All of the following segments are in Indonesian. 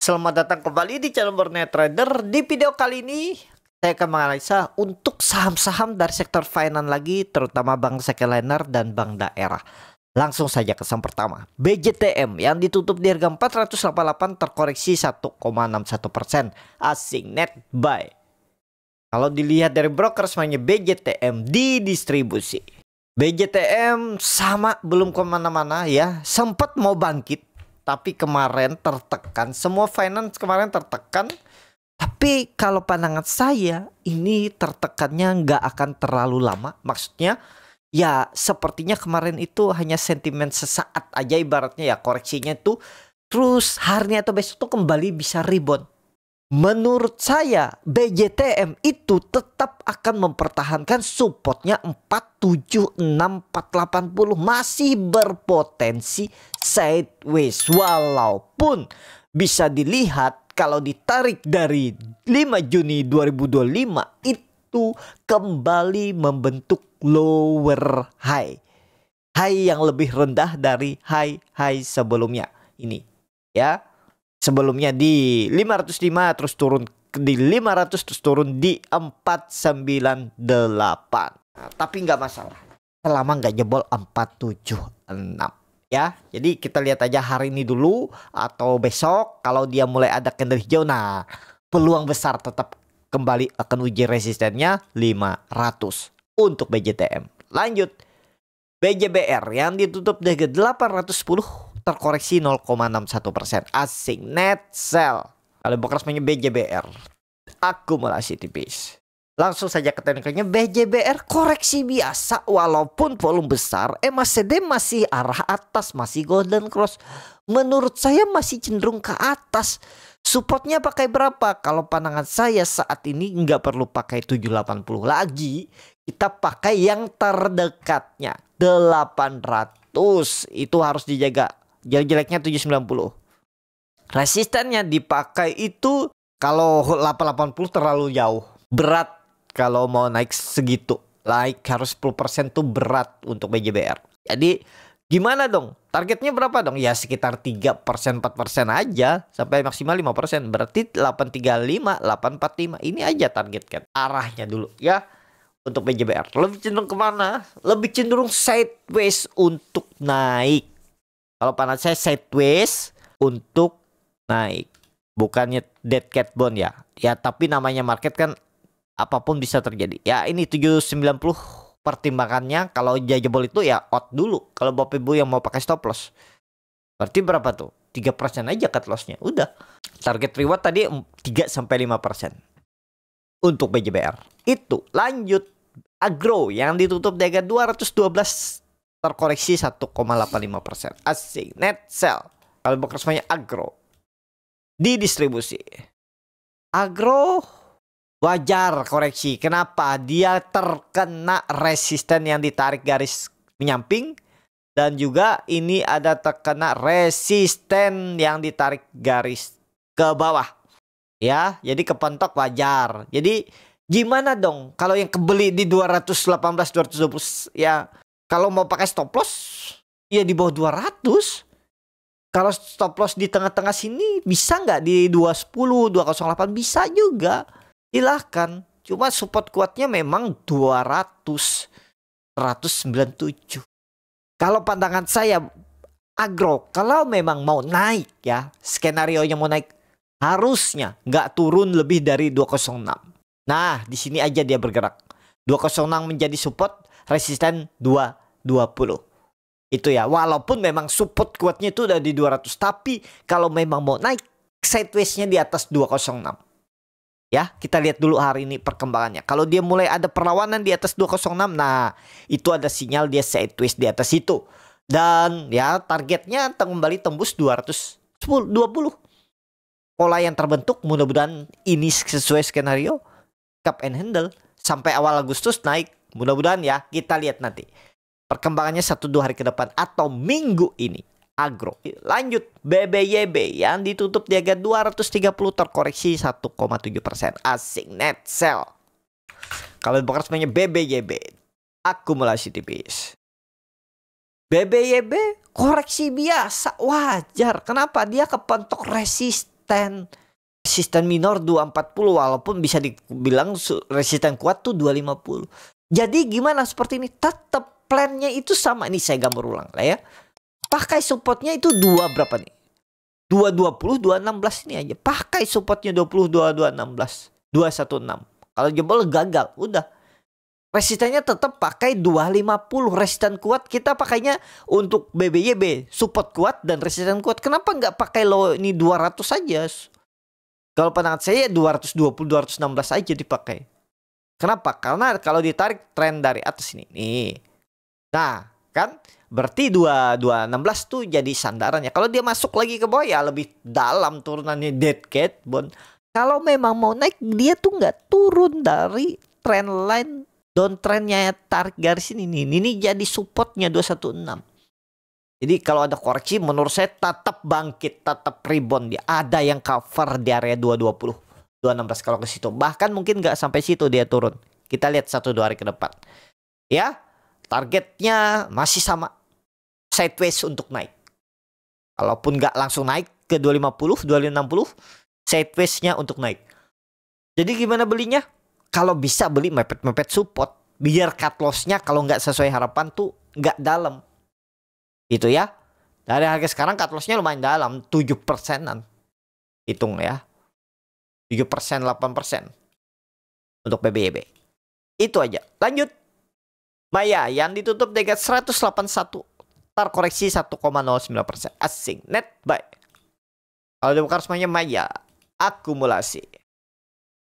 Selamat datang kembali di channel Borneo Trader. Di video kali ini saya akan menganalisa untuk saham-saham dari sektor finance lagi, terutama bank secondliner dan bank daerah. Langsung saja ke saham pertama, BJTM yang ditutup di harga 488 terkoreksi 1,61%, asing net buy. Kalau dilihat dari broker semuanya BJTM didistribusi. BJTM sama belum kemana-mana ya, sempat mau bangkit. Tapi kemarin tertekan, semua finance kemarin tertekan. Tapi kalau pandangan saya, ini tertekannya nggak akan terlalu lama. Maksudnya ya sepertinya kemarin itu hanya sentimen sesaat aja, ibaratnya ya koreksinya tuh. Terus harinya atau besok tuh kembali bisa rebound. Menurut saya BJTM itu tetap akan mempertahankan supportnya 476 480, masih berpotensi sideways, walaupun bisa dilihat kalau ditarik dari 5 Juni 2025 itu kembali membentuk lower high yang lebih rendah dari high sebelumnya ini ya. Sebelumnya di 505 terus turun di 500 terus turun di 498. Nah, tapi nggak masalah selama nggak jebol 476 ya. Jadi kita lihat aja hari ini dulu atau besok. Kalau dia mulai ada candle hijau, nah peluang besar tetap kembali akan uji resistennya 500 untuk BJTM. Lanjut BJBR yang ditutup di 810 terkoreksi 0,61%, asing net sell. Kalau broker semuanya BJBR akumulasi tipis. Langsung saja ke teknikalnya, BJBR koreksi biasa walaupun volume besar. MACD masih arah atas, masih golden cross. Menurut saya masih cenderung ke atas. Supportnya pakai berapa? Kalau pandangan saya saat ini nggak perlu pakai 780 lagi. Kita pakai yang terdekatnya 800. Itu harus dijaga. Jelek-jeleknya 790. Resistennya dipakai itu kalau 880 terlalu jauh. Berat kalau mau naik segitu. Naik harus 10% tuh berat untuk BJBR. Jadi gimana dong? Targetnya berapa dong? Ya sekitar 3%, 4% aja. Sampai maksimal 5%. Berarti 835, 845. Ini aja target kan. Arahnya dulu ya. Untuk BJBR. Lebih cenderung kemana? Lebih cenderung sideways untuk naik. Kalau pandangan saya sideways untuk naik. Bukannya dead cat bond ya. Ya tapi namanya market kan apapun bisa terjadi. Ya ini 790 pertimbangannya. Kalau jebol itu ya out dulu. Kalau Bapak Ibu yang mau pakai stop loss. Berarti berapa tuh? 3% aja cut lossnya. Udah. Target reward tadi 3-5%. Untuk BJBR. Itu lanjut. Agro yang ditutup di harga 212 terkoreksi 1,85%. Asing net sell. Kalau broker semuanya agro didistribusi. Agro wajar koreksi. Kenapa? Dia terkena resisten yang ditarik garis menyamping. Dan juga ini ada terkena resisten yang ditarik garis ke bawah. Ya, jadi kepentok wajar. Jadi gimana dong kalau yang kebeli di 218, 220 ya. Kalau mau pakai stop loss ya di bawah 200. Kalau stop loss di tengah-tengah sini bisa nggak di 210, 208? Bisa juga. Silahkan. Cuma support kuatnya memang 200, 197. Kalau pandangan saya agro, kalau memang mau naik ya, skenario-nya mau naik, harusnya nggak turun lebih dari 206. Nah, di sini aja dia bergerak. 206 menjadi support, resisten 220. Itu ya, walaupun memang support kuatnya itu udah di 200, tapi kalau memang mau naik sideways-nya di atas 206. Ya, kita lihat dulu hari ini perkembangannya. Kalau dia mulai ada perlawanan di atas 206, nah itu ada sinyal dia sideways di atas itu. Dan ya targetnya kembali tembus 220. Pola yang terbentuk mudah-mudahan ini sesuai skenario cup and handle sampai awal Agustus naik. Mudah-mudahan ya, kita lihat nanti perkembangannya 1-2 hari ke depan atau minggu ini. Agro. Lanjut BBYB yang ditutup di harga 230 terkoreksi 1,7%. Asing net sell. Kalau broker semuanya BBYB akumulasi tipis. BBYB koreksi biasa, wajar. Kenapa? Dia kepentok resisten resisten minor 240 walaupun bisa dibilang resisten kuat tuh 250. Jadi gimana seperti ini? Tetap plannya itu sama. Ini saya gambar ulang lah ya. Pakai supportnya itu berapa nih? 220, 216 ini aja. Pakai supportnya 20, 216, 216. Kalau jebol gagal, udah. Resistennya tetap pakai 250 resisten kuat. Kita pakainya untuk BBYB support kuat dan resisten kuat. Kenapa nggak pakai low ini 200 saja? Kalau pandangan saya 220, 216 aja dipakai. Kenapa? Karena kalau ditarik tren dari atas ini. Nih. Nah, kan berarti 216 tuh jadi sandarannya. Kalau dia masuk lagi ke bawah ya lebih dalam turunannya dead cat bond. Kalau memang mau naik dia tuh nggak turun dari trend line downtrendnya, tarik garis ini. Ini jadi supportnya 216. Jadi kalau ada koreksi menurut saya tetap bangkit, tetap rebound dia. Ada yang cover di area 220, 216 kalau ke situ. Bahkan mungkin nggak sampai situ dia turun. Kita lihat 1-2 hari ke depan. Ya, targetnya masih sama. Sideways untuk naik. Kalaupun nggak langsung naik ke 250, 260, sideways-nya untuk naik. Jadi gimana belinya? Kalau bisa beli mepet-mepet support. Biar cut loss-nya kalau nggak sesuai harapan tuh nggak dalam. Itu ya. Dari harga sekarang cut loss-nya lumayan dalam. 7%-an. Hitung ya. 7%, 8%. Untuk BBYB. Itu aja. Lanjut. Maya yang ditutup dengan 181. Terkoreksi 1,09%. Asing. Net buy. Kalau dibukar semuanya Maya. Akumulasi.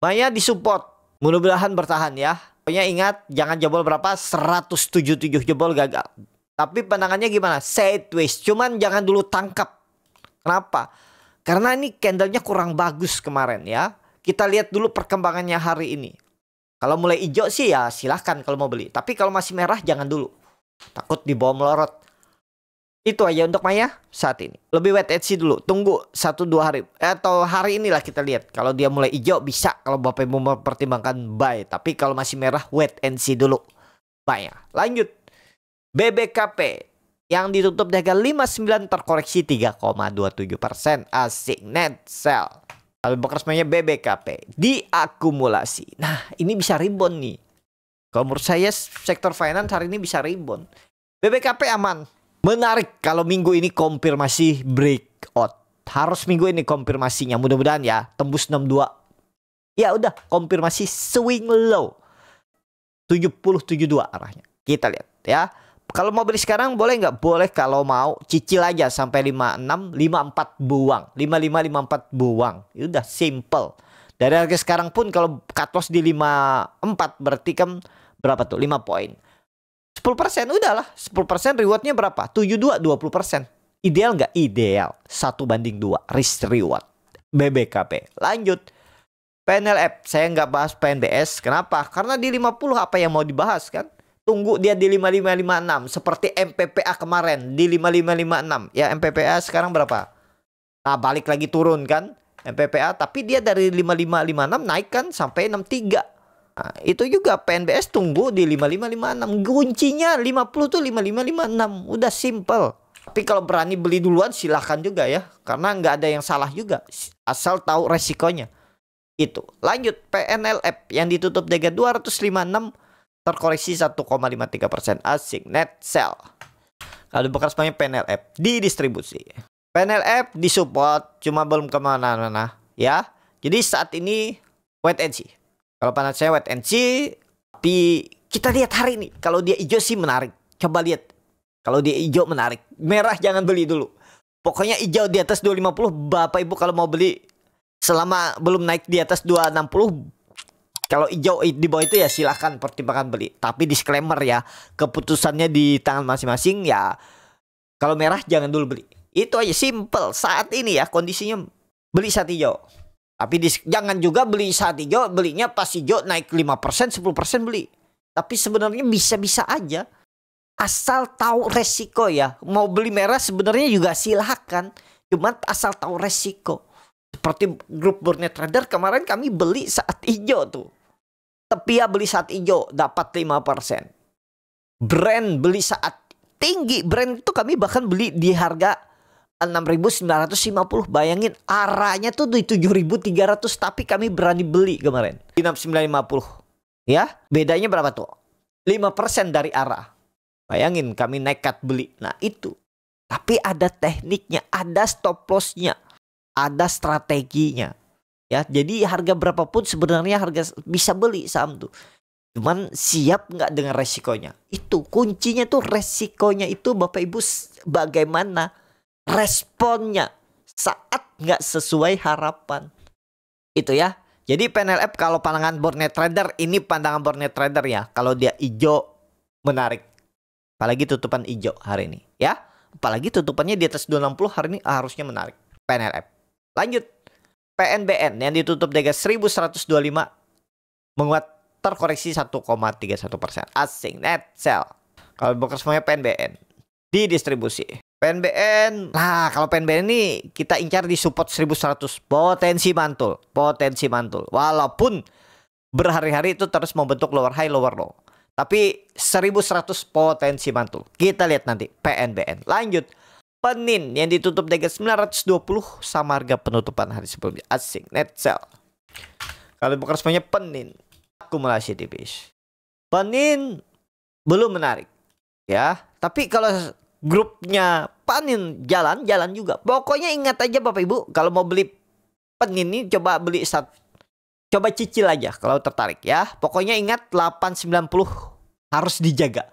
Maya disupport. Mudah-mudahan bertahan ya. Pokoknya ingat jangan jebol berapa? 177 jebol gagal. Tapi pandangannya gimana? Sideways. Cuman jangan dulu tangkap. Kenapa? Karena ini candlenya kurang bagus kemarin ya. Kita lihat dulu perkembangannya hari ini. Kalau mulai hijau sih ya silahkan kalau mau beli. Tapi kalau masih merah jangan dulu. Takut dibawa melorot. Itu aja untuk Maya saat ini. Lebih wait and see dulu. Tunggu 1-2 hari. Atau hari inilah kita lihat. Kalau dia mulai hijau bisa. Kalau Bapak Ibu mempertimbangkan buy. Tapi kalau masih merah wait and see dulu. Maya. Lanjut. BBKP. Yang ditutup di harga 59 terkoreksi 3,27%. Asik net sell. Kalau bekas semuanya BBKP. Diakumulasi. Nah ini bisa rebound nih. Kalau menurut saya sektor finance hari ini bisa rebound. BBKP aman. Menarik kalau minggu ini konfirmasi breakout. Harus minggu ini konfirmasinya. Mudah-mudahan ya. Tembus 62. Ya udah konfirmasi swing low. 70-72 arahnya. Kita lihat ya. Kalau mau beli sekarang boleh nggak? Boleh kalau mau. Cicil aja sampai 56. 54 buang. 55, 54 buang. Ya udah simple. Dari harga sekarang pun kalau cut loss di 54 berarti kan berapa tuh? 5 poin. 10% udahlah. 10% rewardnya berapa? 72, 20%. Ideal nggak? Ideal. 1/2 risk reward. BBKP. Lanjut. PNLF. Saya nggak bahas PNBS. Kenapa? Karena di 50 apa yang mau dibahas kan? Tunggu dia di 5556. Seperti MPPA kemarin. Di 5556. Ya MPPA sekarang berapa? Nah balik lagi turun kan? MPPA. Tapi dia dari 5556 naik kan sampai 63. Nah, itu juga PNBS tunggu di 5556. Kuncinya 50 tuh 5556. Udah simple. Tapi kalau berani beli duluan silahkan juga ya. Karena nggak ada yang salah juga. Asal tahu resikonya. Itu. Lanjut PNLF yang ditutup dengan 256 terkoreksi 1,53%. Asik net sell. Kalau bekas semuanya PNLF didistribusi. PNLF disupport cuma belum kemana-mana ya. Jadi saat ini wait and see. Kalau pandangan saya wait and see. Tapi kita lihat hari ini. Kalau dia hijau sih menarik. Coba lihat. Kalau dia hijau menarik. Merah jangan beli dulu. Pokoknya hijau di atas 250. Bapak Ibu kalau mau beli. Selama belum naik di atas 260. Kalau hijau di bawah itu ya silahkan pertimbangkan beli. Tapi disclaimer ya. Keputusannya di tangan masing-masing ya. Kalau merah jangan dulu beli. Itu aja simple. Saat ini ya kondisinya beli saat hijau. Tapi jangan juga beli saat hijau, belinya pas hijau naik 5%, 10% beli. Tapi sebenarnya bisa-bisa aja. Asal tahu resiko ya. Mau beli merah sebenarnya juga silahkan. Cuma asal tahu resiko. Seperti grup Burnet Trader kemarin kami beli saat hijau tuh. Tapi ya beli saat hijau dapat 5%. Brand beli saat tinggi. Brand itu kami bahkan beli di harga 6.950. Bayangin arahnya tuh di 7.300, tapi kami berani beli kemarin di 6.950. Ya, bedanya berapa tuh? 5% dari arah. Bayangin kami nekat beli. Nah, itu. Tapi ada tekniknya, ada stop lossnya, ada strateginya. Ya, jadi harga berapapun sebenarnya harga bisa beli saham tuh. Cuman siap nggak dengan resikonya? Itu kuncinya tuh, resikonya itu Bapak Ibu bagaimana responnya saat nggak sesuai harapan. Itu ya. Jadi PNLF kalau pandangan board trader, ini pandangan board trader ya. Kalau dia hijau menarik. Apalagi tutupan hijau hari ini ya. Apalagi tutupannya di atas 260 hari ini harusnya menarik PNLF. Lanjut. PNBN yang ditutup di 1125 menguat, terkoreksi 1,31%. Asing net sell. Kalau broker semuanya PNBN di distribusi. PNBN. Nah, kalau PNBN ini kita incar di support 1100, potensi mantul, potensi mantul. Walaupun berhari-hari itu terus membentuk lower high, lower low. Tapi 1100 potensi mantul. Kita lihat nanti PNBN. Lanjut. Penin yang ditutup di 920 sama harga penutupan hari sebelumnya. Asing net sell. Kalau bukan semuanya Penin akumulasi tipis. Penin belum menarik ya. Tapi kalau grupnya Penin jalan juga. Pokoknya ingat aja Bapak Ibu, kalau mau beli Penin ini coba beli coba cicil aja kalau tertarik ya. Pokoknya ingat 890 harus dijaga.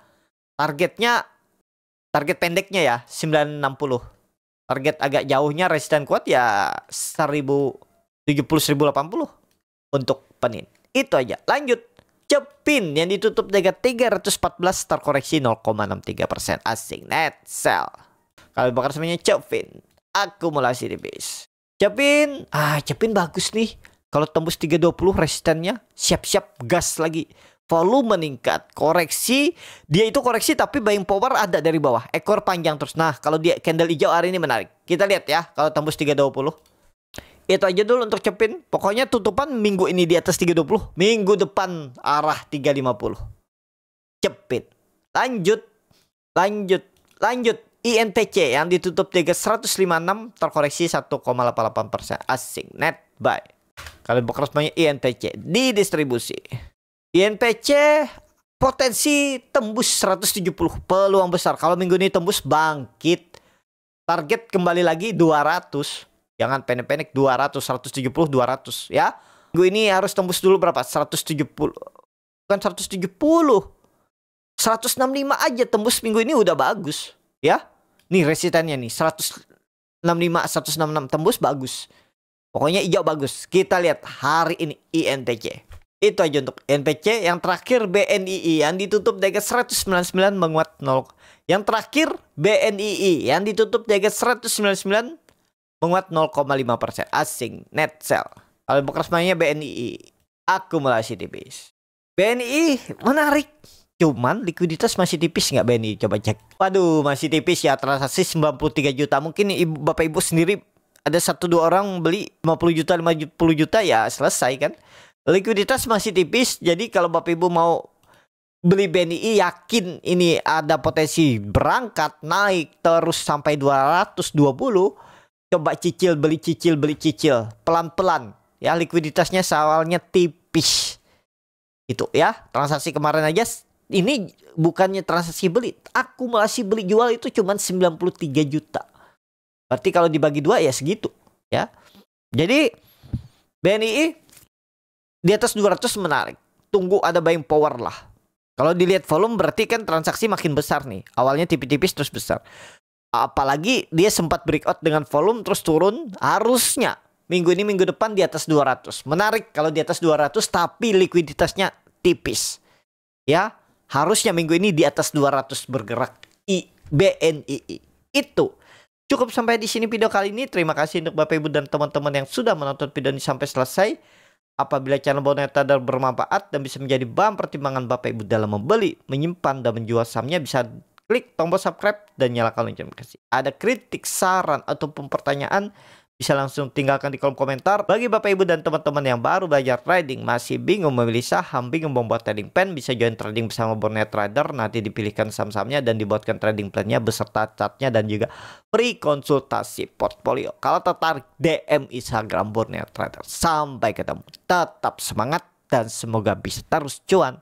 Target pendeknya ya 960. Target agak jauhnya resisten kuat ya 1070, 1080 untuk Penin. Itu aja. Lanjut. Cepin yang ditutup dengan 314 terkoreksi 0,63%. Asing net sell. Kalau bakar semuanya Cepin akumulasi tipis. Cepin bagus nih. Kalau tembus 320 resistennya, siap-siap gas lagi. Volume meningkat, koreksi. Dia itu koreksi tapi buying power ada dari bawah. Ekor panjang terus. Nah, kalau dia candle hijau hari ini menarik. Kita lihat ya kalau tembus 320. Itu aja dulu untuk Cepin. Pokoknya tutupan minggu ini di atas 320. Minggu depan arah 350. Cepin. Lanjut. INTC yang ditutup 156 terkoreksi 1,88%. Asing net buy. Kalau broker semuanya INTC di distribusi. INPC potensi tembus 170, peluang besar. Kalau minggu ini tembus bangkit. Target kembali lagi 200. Jangan pendek-pendek, 200, 170, 200 ya. Minggu ini harus tembus dulu berapa? 170. Bukan 170. 165 aja tembus minggu ini udah bagus ya. Nih resistennya nih 165, 166 tembus bagus. Pokoknya hijau bagus. Kita lihat hari ini INTC. Itu aja untuk NPC. Yang terakhir BNII yang ditutup di 199 menguat 0. Yang terakhir BNII yang ditutup di 199 menguat 0,5%. Asing net sell. Kalau broker semuanya BNII akumulasi tipis. BNI menarik. Cuman likuiditas masih tipis nggak BNI? Coba cek. Waduh, masih tipis ya. Transaksi 93 juta. Mungkin Bapak Ibu sendiri ada 1-2 orang beli 50 juta, 50 juta ya selesai kan. Likuiditas masih tipis. Jadi kalau Bapak Ibu mau beli BNI, yakin ini ada potensi berangkat naik terus sampai 220. Coba cicil, beli cicil pelan-pelan ya. Likuiditasnya awalnya tipis. Itu ya. Transaksi kemarin aja ini bukannya transaksi beli, akumulasi beli jual itu cuma 93 juta. Berarti kalau dibagi 2 ya segitu ya. Jadi BNI di atas 200 menarik. Tunggu ada buying power lah. Kalau dilihat volume berarti kan transaksi makin besar nih. Awalnya tipis-tipis terus besar. Apalagi dia sempat breakout dengan volume terus turun. Harusnya minggu ini minggu depan di atas 200. Menarik kalau di atas 200 tapi likuiditasnya tipis. Ya, harusnya minggu ini di atas 200 bergerak BNII. Itu. Cukup sampai di sini video kali ini. Terima kasih untuk Bapak Ibu dan teman-teman yang sudah menonton video ini sampai selesai. Apabila channel Bonet Trader bermanfaat dan bisa menjadi bahan pertimbangan Bapak Ibu dalam membeli, menyimpan, dan menjual sahamnya, bisa klik tombol subscribe dan nyalakan lonceng notifikasi. Ada kritik, saran, ataupun pertanyaan, bisa langsung tinggalkan di kolom komentar. Bagi Bapak Ibu dan teman-teman yang baru belajar trading, masih bingung memilih saham, bingung membuat trading plan, bisa join trading bersama Borneo Trader. Nanti dipilihkan saham-sahamnya dan dibuatkan trading plannya beserta chartnya dan juga free konsultasi portfolio. Kalau tertarik, DM Instagram Borneo Trader. Sampai ketemu, tetap semangat dan semoga bisa terus cuan.